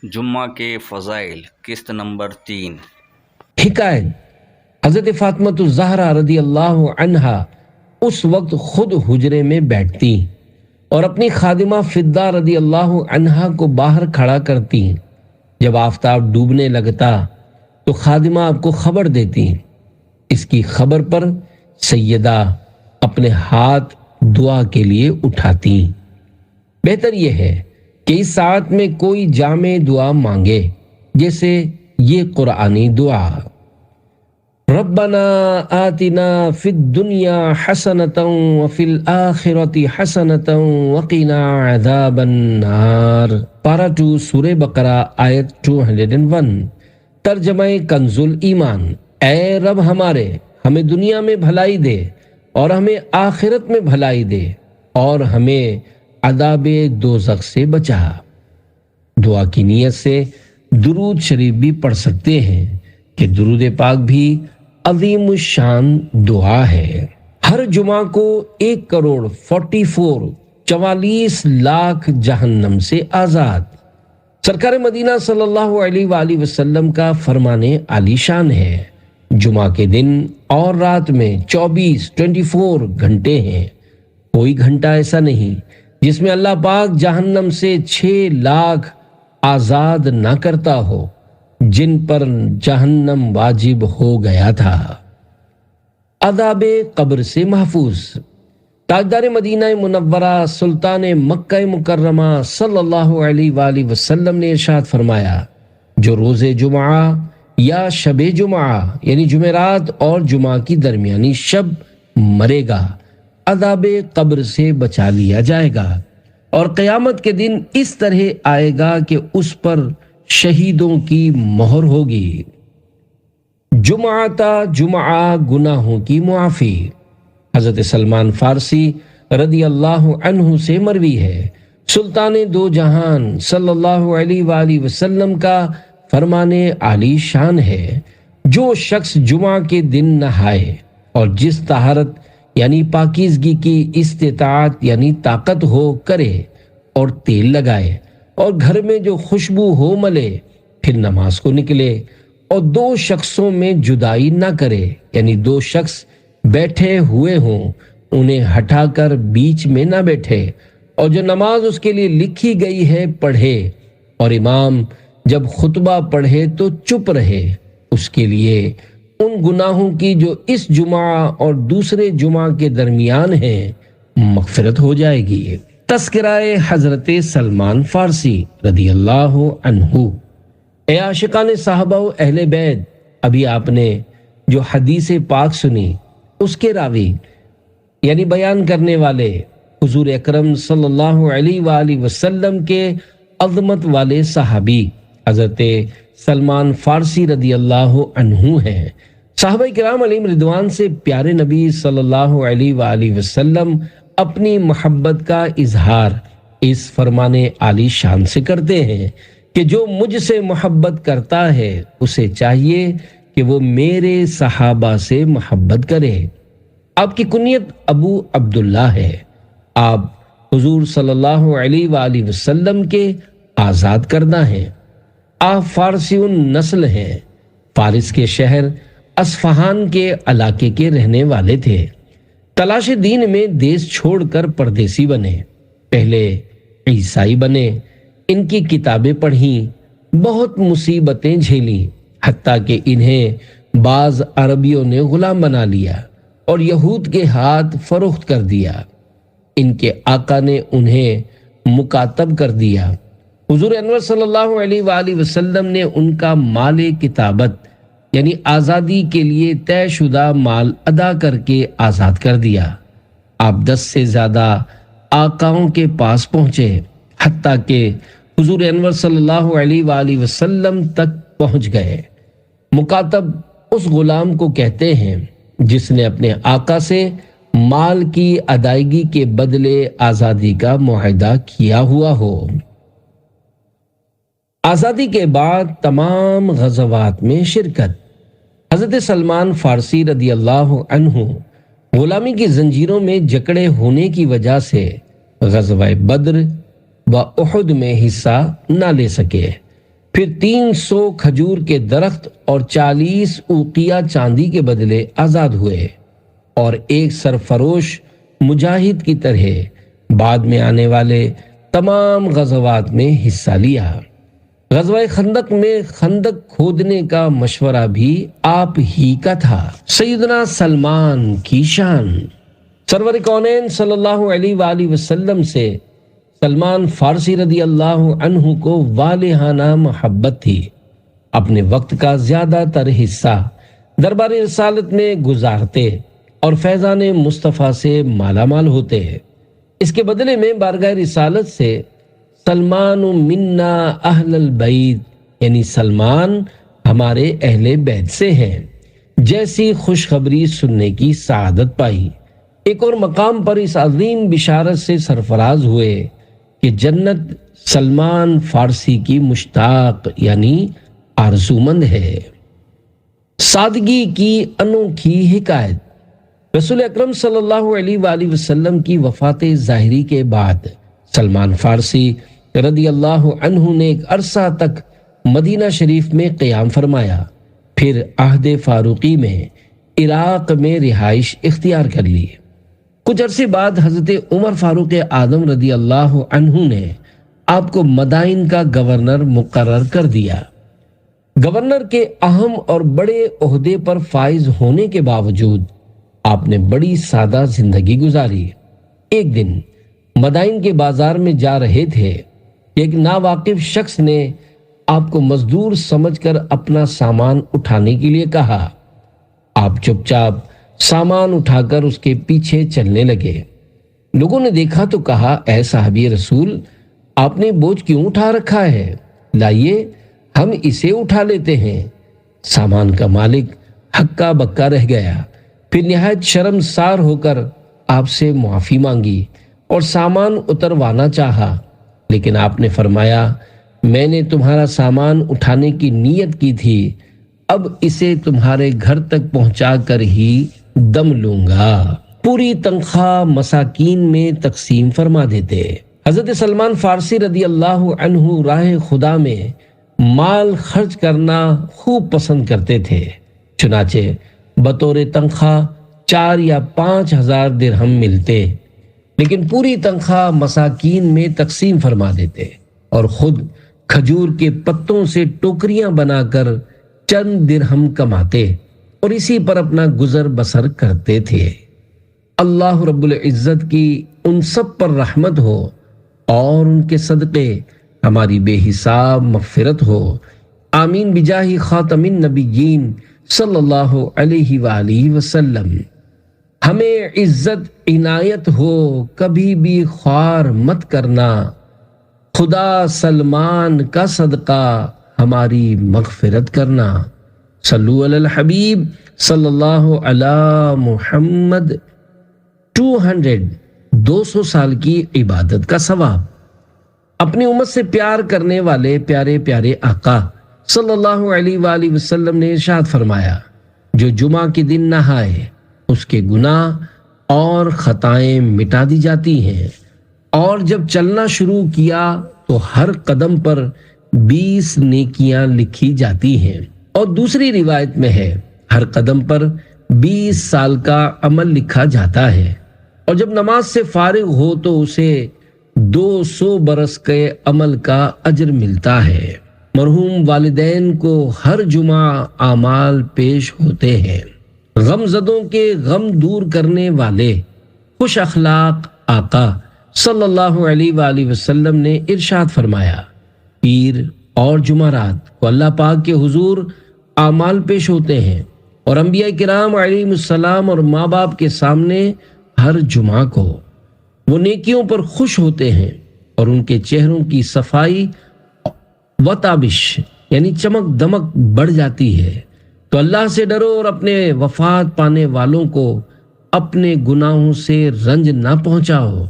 جمعہ کے فضائل قسط نمبر 3۔ حکایت، حضرت فاطمہ الزہرا رضی اللہ عنہا اس وقت خود حجرے میں بیٹھتی اور اپنی خادمہ فضہ رضی اللہ عنہا کو باہر کھڑا کرتی۔ جب آفتاب ڈوبنے لگتا تو خادمہ آپ کو خبر دیتی۔ اس کی خبر پر سیدہ اپنے ہاتھ دعا کے لیے اٹھاتی۔ بہتر یہ ہے کہ اس ساعت میں کوئی جامع دعا مانگے، جیسے یہ قرآنی دعا: ربنا آتنا فی الدنیا حسنۃ وفی الآخرۃ حسنۃ وقنا عذاب النار۔ پارہ 2 سورہ بقرہ آیت 201۔ ترجمہ کنز الایمان: اے رب ہمارے، ہمیں دنیا میں بھلائی دے اور ہمیں آخرت میں بھلائی دے اور ہمیں عذاب دوزخ سے بچا۔ دعا کی نیت سے درود شریف بھی پڑھ سکتے ہیں کہ درود پاک بھی عظیم الشان دعا ہے۔ ہر جمعہ کو 1,44 لاکھ جہنم سے آزاد۔ سرکار مدینہ صلی اللہ علیہ وآلہ وسلم کا فرمان عالی شان ہے۔ جمعہ کے دن اور رات میں 24 گھنٹے ہیں۔ کوئی گھنٹہ ایسا نہیں جس میں اللہ پاک جہنم سے 6 لاکھ آزاد نہ کرتا ہو جن پر جہنم واجب ہو گیا تھا۔ عذاب قبر سے محفوظ۔ تاجدار مدینہ منورہ سلطان مکہ مکرمہ صلی اللہ علیہ وآلہ وسلم نے ارشاد فرمایا: جو روز جمعہ یا شب جمعہ یعنی جمعرات اور جمعہ کی درمیانی شب مرے گا، عذاب قبر سے بچا لیا جائے گا، اور قیامت کے دن اس طرح آئے گا کہ اس پر شہیدوں کی مہر ہوگی۔ جمعہ تا جمعہ گناہوں کی معافی۔ حضرت سلمان فارسی رضی اللہ عنہ سے مروی ہے، سلطان دو جہان صلی اللہ علیہ وآلہ وسلم کا فرمان عالی شان ہے: جو شخص جمعہ کے دن نہائے اور جس طہارت یعنی پاکیزگی کی استطاعت یعنی طاقت ہو کرے اور تیل لگائے اور گھر میں جو خوشبو ہو ملے، پھر نماز کو نکلے اور 2 شخصوں میں جدائی نہ کرے، یعنی 2 شخص بیٹھے ہوئے ہوں انہیں ہٹا کر بیچ میں نہ بیٹھے، اور جو نماز اس کے لیے لکھی گئی ہے پڑھے، اور امام جب خطبہ پڑھے تو چپ رہے، اس کے لیے ان گناہوں کی جو اس جمعہ اور دوسرے جمعہ کے درمیان ہیں مغفرت ہو جائے گی۔ تذکرہ حضرت سلمان فارسی رضی اللہ عنہ۔ اے عاشقان صحابہ و اہل بیت، ابھی آپ نے جو حدیث پاک سنی اس کے راوی یعنی بیان کرنے والے حضور اکرم صلی اللہ علیہ وآلہ وسلم کے عظمت والے صحابی حضرت سلمان فارسی رضی اللہ عنہ ہیں۔ صحابہ کرام علیہم رضوان سے پیارے نبی صلی اللہ علیہ وآلہ وسلم اپنی محبت کا اظہار اس فرمان عالی شان سے کرتے ہیں کہ جو مجھ سے محبت کرتا ہے اسے چاہیے کہ وہ میرے صحابہ سے محبت کرے۔ آپ کی کنیت ابو عبداللہ ہے۔ آپ حضور صلی اللہ علیہ وآلہ وسلم کے آزاد کردہ ہیں۔ آپ فارسی نسل ہیں۔ فارس کے شہر اصفہان کے علاقے کے رہنے والے تھے۔ تلاش دین میں دیس چھوڑ کر پردیسی بنے، پہلے عیسائی بنے، ان کی کتابیں پڑھیں، بہت مصیبتیں جھیلیں، حتیٰ کہ انہیں بعض عربیوں نے غلام بنا لیا اور یہود کے ہاتھ فروخت کر دیا۔ ان کے آقا نے انہیں مکاتب کر دیا۔ حضور انور صلی اللہ علیہ وآلہ وسلم نے ان کا مال کتابت یعنی آزادی کے لیے طے شدہ مال ادا کر کے آزاد کر دیا۔ آپ 10 سے زیادہ آقاؤں کے پاس پہنچے، حتیٰ کہ حضور انور صلی اللہ علیہ وآلہ وسلم تک پہنچ گئے۔ مکاتب اس غلام کو کہتے ہیں جس نے اپنے آقا سے مال کی ادائیگی کے بدلے آزادی کا معاہدہ کیا ہوا ہو۔ آزادی کے بعد تمام غزوات میں شرکت۔ حضرت سلمان فارسی رضی اللہ عنہ غلامی کی زنجیروں میں جکڑے ہونے کی وجہ سے غزوہ بدر و احد میں حصہ نہ لے سکے، پھر 300 کھجور کے درخت اور 40 اوقیہ چاندی کے بدلے آزاد ہوئے، اور ایک سرفروش مجاہد کی طرح بعد میں آنے والے تمام غزوات میں حصہ لیا۔ غزوہ خندق میں خندق کھودنے کا مشورہ بھی آپ ہی کا تھا۔ سیدنا سلمان کی شان۔ سرور کونین صلی اللہ علیہ وآلہ وسلم سے سلمان فارسی رضی اللہ عنہ کو والہانہ محبت تھی۔ اپنے وقت کا زیادہ تر حصہ دربار رسالت میں گزارتے اور فیضان مصطفیٰ سے مالا مال ہوتے ہیں۔ اس کے بدلے میں بارگاہ رسالت سے سلمان منا اہل البیت، یعنی سلمان ہمارے اہل بیت سے ہیں، جیسی خوشخبری سننے کی سعادت پائی۔ ایک اور مقام پر اس عظیم بشارت سے سرفراز ہوئے کہ جنت سلمان فارسی کی مشتاق یعنی آرزومند ہے۔ سادگی کی انوکھی حکایت۔ رسول اکرم صلی اللہ علیہ وآلہ وسلم کی وفات ظاہری کے بعد سلمان فارسی رضی اللہ عنہ نے ایک عرصہ تک مدینہ شریف میں قیام فرمایا، پھر عہد فاروقی میں عراق میں رہائش اختیار کر لی۔ کچھ عرصے بعد حضرت عمر فاروق اعظم رضی اللہ عنہ نے آپ کو مدائن کا گورنر مقرر کر دیا۔ گورنر کے اہم اور بڑے عہدے پر فائز ہونے کے باوجود آپ نے بڑی سادہ زندگی گزاری۔ ایک دن مدائن کے بازار میں جا رہے تھے، ایک ناواقف شخص نے آپ کو مزدور سمجھ کر اپنا سامان اٹھانے کے لیے کہا۔ آپ چپ چاپ سامان اٹھا کر اس کے پیچھے چلنے لگے۔ لوگوں نے دیکھا تو کہا، اے صحابی رسول، آپ نے بوجھ کیوں اٹھا رکھا ہے؟ لائیے ہم اسے اٹھا لیتے ہیں۔ سامان کا مالک ہکا بکا رہ گیا، پھر نہایت شرمسار ہو کر آپ سے معافی مانگی اور سامان اتروانا چاہا، لیکن آپ نے فرمایا، میں نے تمہارا سامان اٹھانے کی نیت کی تھی، اب اسے تمہارے گھر تک پہنچا کر ہی دم لوں گا۔ پوری تنخواہ مساکین میں تقسیم فرما دیتے۔ حضرت سلمان فارسی رضی اللہ عنہ راہ خدا میں مال خرچ کرنا خوب پسند کرتے تھے، چنانچہ بطور تنخواہ 4 یا 5 ہزار درہم ملتے، لیکن پوری تنخواہ مساکین میں تقسیم فرما دیتے اور خود کھجور کے پتوں سے ٹوکریاں بنا کر چند درہم کماتے اور اسی پر اپنا گزر بسر کرتے تھے۔ اللہ رب العزت کی ان سب پر رحمت ہو اور ان کے صدقے ہماری بے حساب مغفرت ہو، آمین بجاہ خاتم النبیین صلی اللہ علیہ وآلہ وسلم۔ ہمیں عزت عنایت ہو، کبھی بھی خوار مت کرنا، خدا سلمان کا صدقہ ہماری مغفرت کرنا۔ صلو علی الحبیب صلی اللہ علی محمد۔ 200 سال کی عبادت کا ثواب۔ اپنی امت سے پیار کرنے والے پیارے پیارے آقا صلی اللہ علیہ وآلہ وسلم نے ارشاد فرمایا، جو جمعہ کے دن نہائے اس کے گناہ اور خطائیں مٹا دی جاتی ہیں، اور جب چلنا شروع کیا تو ہر قدم پر 20 نیکیاں لکھی جاتی ہیں، اور دوسری روایت میں ہے ہر قدم پر 20 سال کا عمل لکھا جاتا ہے، اور جب نماز سے فارغ ہو تو اسے 200 برس کے عمل کا اجر ملتا ہے۔ مرحوم والدین کو ہر جمعہ اعمال پیش ہوتے ہیں۔ غم زدوں کے غم دور کرنے والے خوش اخلاق آقا صلی اللہ علیہ وآلہ وسلم نے ارشاد فرمایا، پیر اور جمعرات کو اللہ پاک کے حضور اعمال پیش ہوتے ہیں، اور انبیاء کرام علیہم السلام اور ماں باپ کے سامنے ہر جمعہ کو وہ نیکیوں پر خوش ہوتے ہیں، اور ان کے چہروں کی صفائی و تابش یعنی چمک دمک بڑھ جاتی ہے۔ تو اللہ سے ڈرو اور اپنے وفات پانے والوں کو اپنے گناہوں سے رنج نہ پہنچاؤ۔